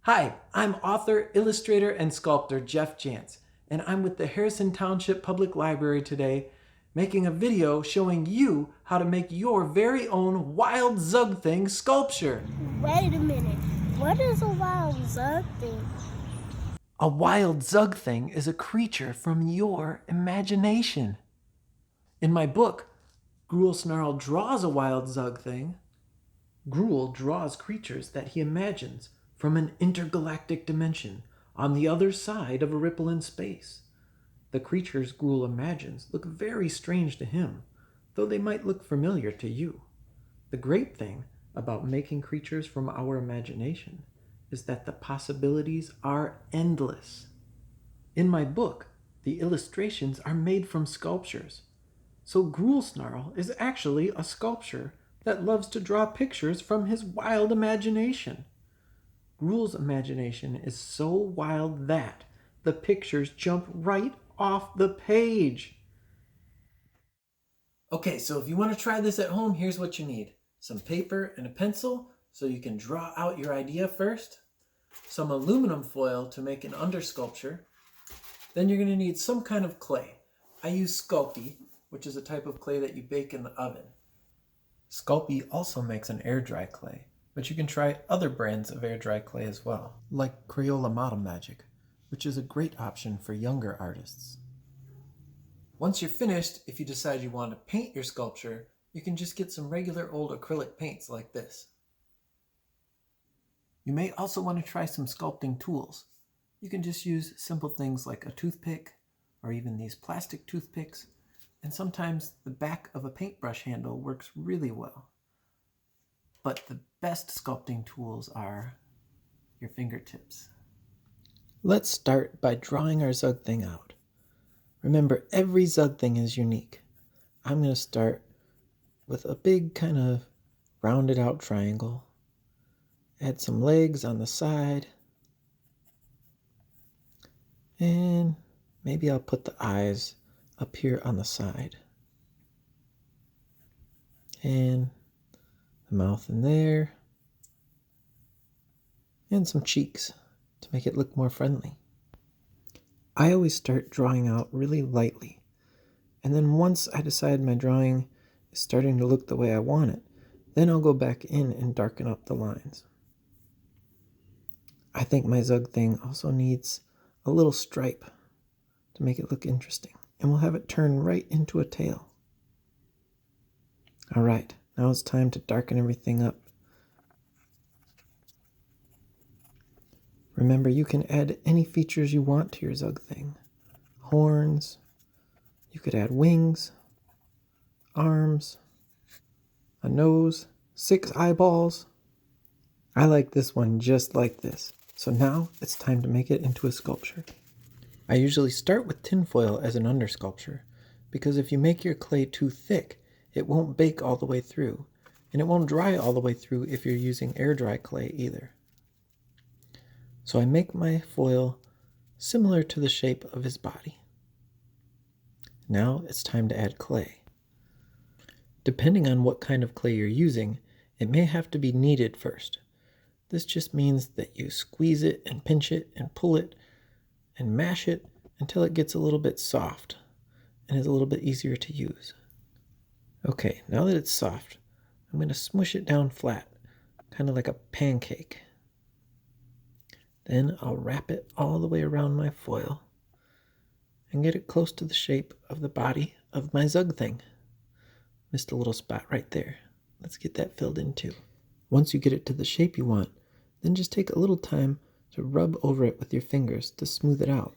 Hi, I'm author, illustrator, and sculptor Jeff Jantz, and I'm with the Harrison Township Public Library today making a video showing you how to make your very own Wild Zugthing sculpture. Wait a minute. What is a wild Zugthing? A Wild Zugthing is a creature from your imagination. In my book, Gruel Snarl Draws a Wild Zugthing, Gruel draws creatures that he imagines from an intergalactic dimension on the other side of a ripple in space. The creatures Gruel imagines look very strange to him, though they might look familiar to you. The great thing about making creatures from our imagination is that the possibilities are endless. In my book, the illustrations are made from sculptures. So Gruel Snarl is actually a sculpture that loves to draw pictures from his wild imagination. Gruel's imagination is so wild that the pictures jump right off the page. Okay, so if you want to try this at home, here's what you need. Some paper and a pencil so you can draw out your idea first. Some aluminum foil to make an undersculpture. Then you're going to need some kind of clay. I use Sculpting, which is a type of clay that you bake in the oven. Sculpting also makes an air dry clay, but you can try other brands of air dry clay as well, like Crayola Model Magic, which is a great option for younger artists. Once you're finished, if you decide you want to paint your sculpture, you can just get some regular old acrylic paints like this. You may also want to try some sculpting tools. You can just use simple things like a toothpick, or even these plastic toothpicks, and sometimes the back of a paintbrush handle works really well. But the best sculpting tools are your fingertips. Let's start by drawing our Zugthing out. Remember, every Zugthing is unique. I'm going to start with a big kind of rounded out triangle. Add some legs on the side. And maybe I'll put the eyes up here on the side. And the mouth in there. And some cheeks to make it look more friendly. I always start drawing out really lightly. And then once I decide my drawing is starting to look the way I want it, then I'll go back in and darken up the lines. I think my Zugthing also needs a little stripe to make it look interesting. And we'll have it turn right into a tail. All right, now it's time to darken everything up. Remember, you can add any features you want to your Zugthing. Horns, you could add wings, arms, a nose, 6 eyeballs. I like this one just like this. So now it's time to make it into a sculpture. I usually start with tinfoil as an undersculpture, because if you make your clay too thick, it won't bake all the way through, and it won't dry all the way through if you're using air dry clay either. So I make my foil similar to the shape of his body. Now it's time to add clay. Depending on what kind of clay you're using, it may have to be kneaded first. This just means that you squeeze it and pinch it and pull it and mash it until it gets a little bit soft and is a little bit easier to use. Okay, now that it's soft, I'm going to smush it down flat, kind of like a pancake. Then I'll wrap it all the way around my foil and get it close to the shape of the body of my Zugthing. Missed a little spot right there. Let's get that filled in too. Once you get it to the shape you want, then just take a little time to rub over it with your fingers to smooth it out.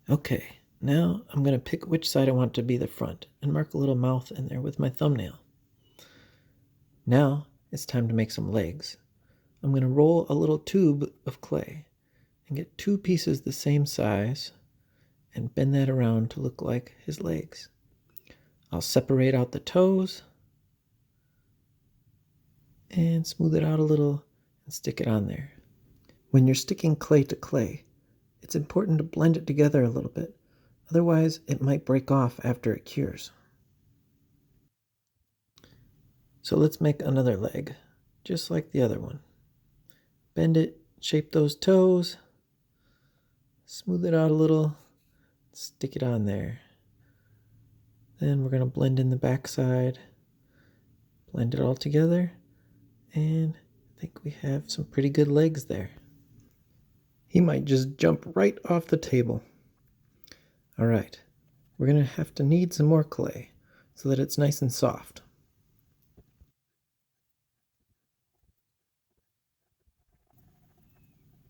Okay, now I'm going to pick which side I want to be the front and mark a little mouth in there with my thumbnail. Now it's time to make some legs. I'm going to roll a little tube of clay and get 2 pieces the same size and bend that around to look like his legs. I'll separate out the toes and smooth it out a little and stick it on there. When you're sticking clay to clay, it's important to blend it together a little bit. Otherwise, it might break off after it cures. So let's make another leg, just like the other one. Bend it shape those toes, smooth it out a little, stick it on there. Then we're going to blend in the back side, blend it all together, and I think we have some pretty good legs there. He might just jump right off the table. All right, we're going to have to knead some more clay so that it's nice and soft.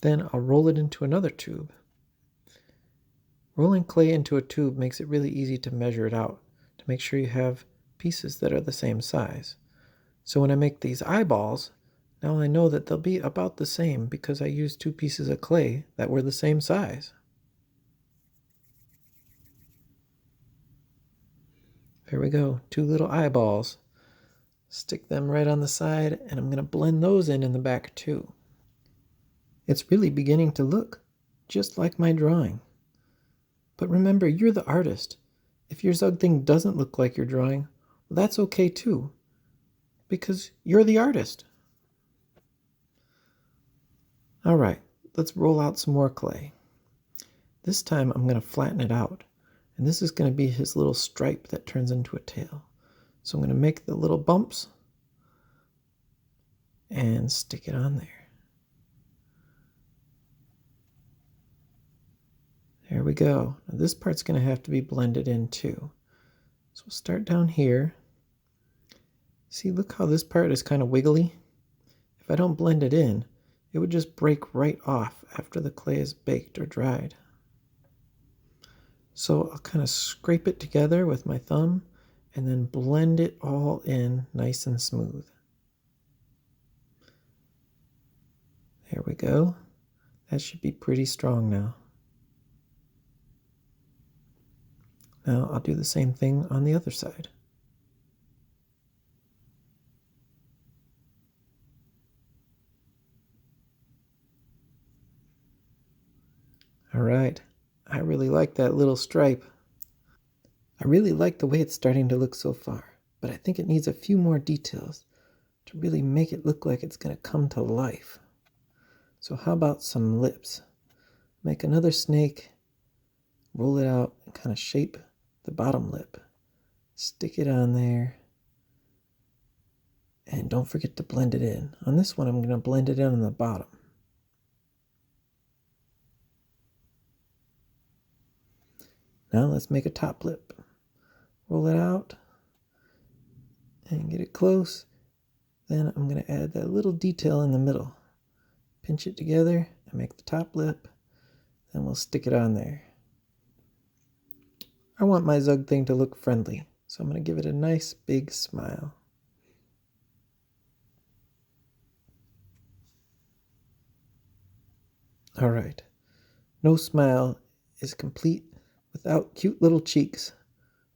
Then I'll roll it into another tube. Rolling clay into a tube makes it really easy to measure it out, to make sure you have pieces that are the same size. So when I make these eyeballs, now I know that they'll be about the same because I used 2 pieces of clay that were the same size. There we go, 2 little eyeballs. Stick them right on the side, and I'm going to blend those in the back too. It's really beginning to look just like my drawing. But remember, you're the artist. If your Zugthing doesn't look like your drawing, well, that's okay too, because you're the artist. All right, let's roll out some more clay. This time I'm going to flatten it out, and this is going to be his little stripe that turns into a tail. So I'm going to make the little bumps and stick it on there. There we go. Now this part's going to have to be blended in too. So we'll start down here. See, look how this part is kind of wiggly? If I don't blend it in, it would just break right off after the clay is baked or dried. So I'll kind of scrape it together with my thumb and then blend it all in nice and smooth. There we go. That should be pretty strong now. Now I'll do the same thing on the other side. All right, I really like that little stripe. I really like the way it's starting to look so far, but I think it needs a few more details to really make it look like it's going to come to life. So how about some lips? Make another snake, roll it out, and kind of shape the bottom lip. Stick it on there. And don't forget to blend it in. On this one, I'm going to blend it in on the bottom. Now let's make a top lip. Roll it out and get it close. Then I'm going to add that little detail in the middle. Pinch it together and make the top lip. Then we'll stick it on there. I want my Zugthing to look friendly, so I'm going to give it a nice big smile. All right, no smile is complete without cute little cheeks.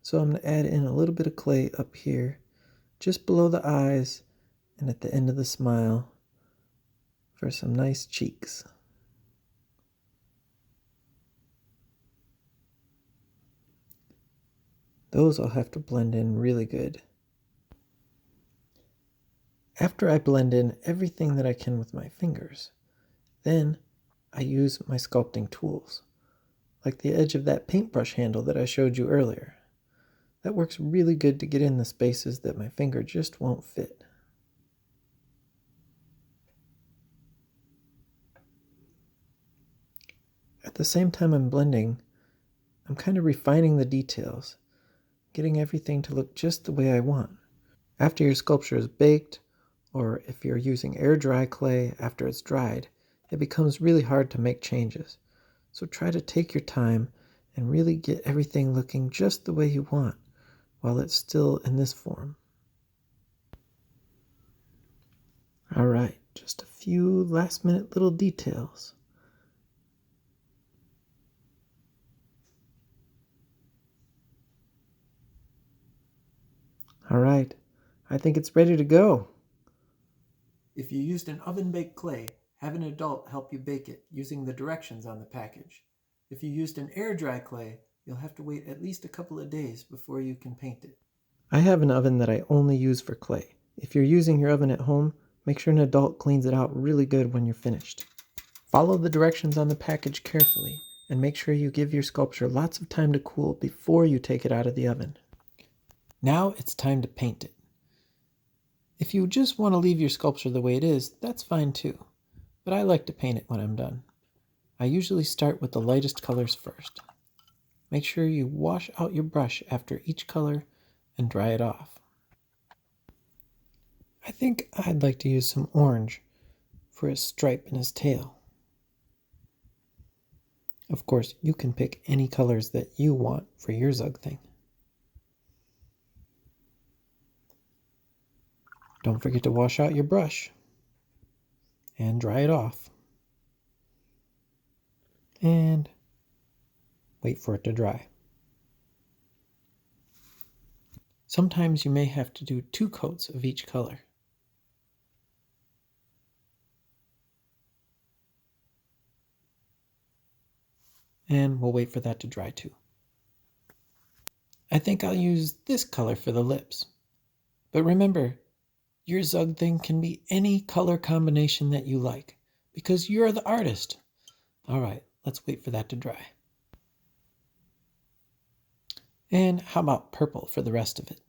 So I'm going to add in a little bit of clay up here, just below the eyes and at the end of the smile for some nice cheeks. Those I'll have to blend in really good. After I blend in everything that I can with my fingers, then I use my sculpting tools, like the edge of that paintbrush handle that I showed you earlier. That works really good to get in the spaces that my finger just won't fit. At the same time I'm blending, I'm kind of refining the details, getting everything to look just the way I want. After your sculpture is baked, or if you're using air dry clay after it's dried, it becomes really hard to make changes. So try to take your time and really get everything looking just the way you want while it's still in this form. All right, just a few last minute little details. All right, I think it's ready to go. If you used an oven-baked clay, have an adult help you bake it using the directions on the package. If you used an air-dry clay, you'll have to wait at least a couple of days before you can paint it. I have an oven that I only use for clay. If you're using your oven at home, make sure an adult cleans it out really good when you're finished. Follow the directions on the package carefully and make sure you give your sculpture lots of time to cool before you take it out of the oven. Now it's time to paint it. If you just want to leave your sculpture the way it is, that's fine too, but I like to paint it when I'm done. I usually start with the lightest colors first. Make sure you wash out your brush after each color and dry it off. I think I'd like to use some orange for his stripe and his tail. Of course, you can pick any colors that you want for your Zugthing. Don't forget to wash out your brush and dry it off. And wait for it to dry. Sometimes you may have to do 2 coats of each color. And we'll wait for that to dry too. I think I'll use this color for the lips. But remember, your Zugthing can be any color combination that you like, because you're the artist. All right, let's wait for that to dry. And how about purple for the rest of it?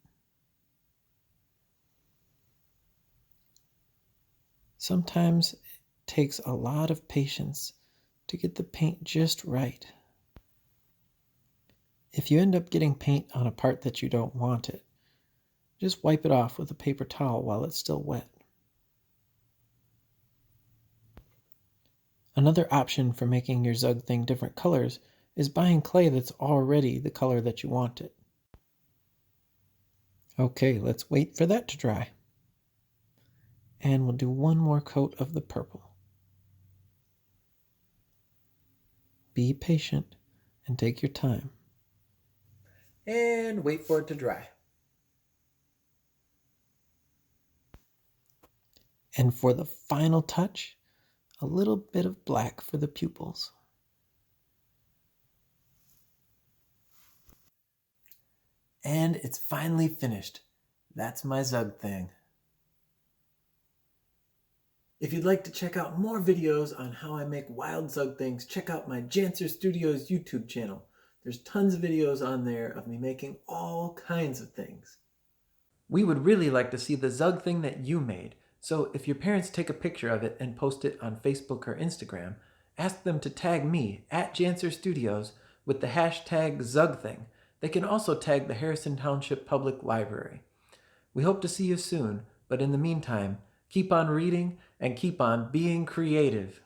Sometimes it takes a lot of patience to get the paint just right. If you end up getting paint on a part that you don't want it, just wipe it off with a paper towel while it's still wet. Another option for making your Zugthing different colors is buying clay that's already the color that you want it. Okay, let's wait for that to dry. And we'll do 1 more coat of the purple. Be patient and take your time. And wait for it to dry. And for the final touch, a little bit of black for the pupils. And it's finally finished. That's my Zugthing. If you'd like to check out more videos on how I make wild Zugthings, check out my Jantz Studios YouTube channel. There's tons of videos on there of me making all kinds of things. We would really like to see the Zugthing that you made, so if your parents take a picture of it and post it on Facebook or Instagram, ask them to tag me at Jantz Studios with the hashtag Zugthing. They can also tag the Harrison Township Public Library. We hope to see you soon, but in the meantime, keep on reading and keep on being creative.